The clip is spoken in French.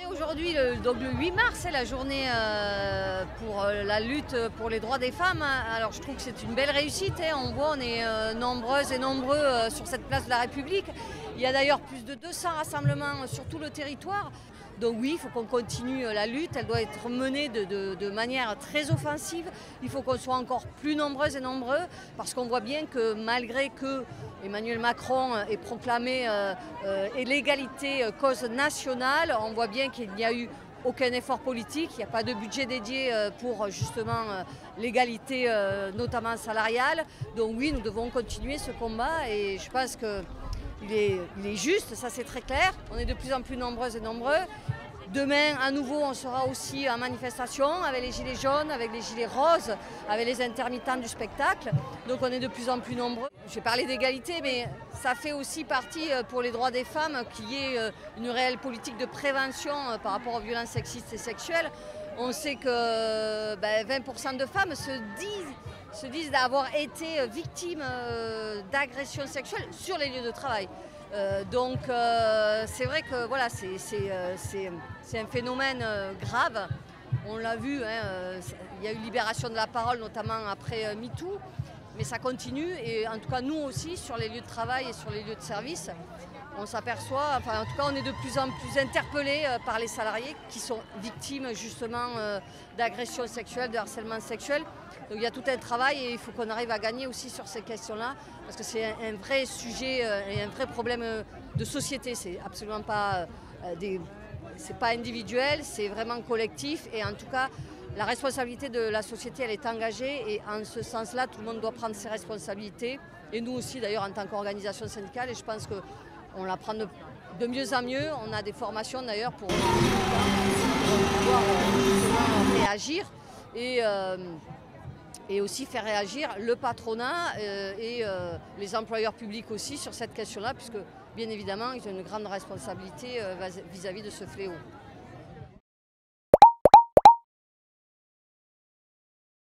Aujourd'hui, donc le 8 mars, c'est la journée pour la lutte pour les droits des femmes. Alors je trouve que c'est une belle réussite. On voit, on est nombreuses et nombreux sur cette place de la République. Il y a d'ailleurs plus de 200 rassemblements sur tout le territoire. Donc oui, il faut qu'on continue la lutte. Elle doit être menée de manière très offensive. Il faut qu'on soit encore plus nombreuses et nombreux parce qu'on voit bien que malgré que Emmanuel Macron ait proclamé l'égalité cause nationale, on voit bien qu'il n'y a eu aucun effort politique, il n'y a pas de budget dédié pour justement l'égalité, notamment salariale. Donc oui, nous devons continuer ce combat et je pense qu'il est juste, ça c'est très clair. On est de plus en plus nombreuses et nombreux. Demain, à nouveau, on sera aussi en manifestation avec les gilets jaunes, avec les gilets roses, avec les intermittents du spectacle. Donc on est de plus en plus nombreux. J'ai parlé d'égalité, mais ça fait aussi partie pour les droits des femmes qu'il y ait une réelle politique de prévention par rapport aux violences sexistes et sexuelles. On sait que 20% de femmes se disent d'avoir été victimes d'agressions sexuelles sur les lieux de travail. Donc c'est vrai que voilà, c'est un phénomène grave. On l'a vu, il y a eu libération de la parole, notamment après MeToo, mais ça continue. Et en tout cas, nous aussi, sur les lieux de travail et sur les lieux de service, on s'aperçoit, enfin en tout cas, on est de plus en plus interpellés par les salariés qui sont victimes justement d'agressions sexuelles, de harcèlement sexuel. Donc il y a tout un travail et il faut qu'on arrive à gagner aussi sur ces questions-là parce que c'est un vrai sujet et un vrai problème de société. C'est absolument pas c'est pas individuel, c'est vraiment collectif et en tout cas la responsabilité de la société elle est engagée et en ce sens-là tout le monde doit prendre ses responsabilités et nous aussi d'ailleurs en tant qu'organisation syndicale et je pense qu'on la prend de mieux en mieux. On a des formations d'ailleurs pour pouvoir réagir et aussi faire réagir le patronat et les employeurs publics aussi sur cette question-là, puisque bien évidemment ils ont une grande responsabilité vis-à-vis de ce fléau.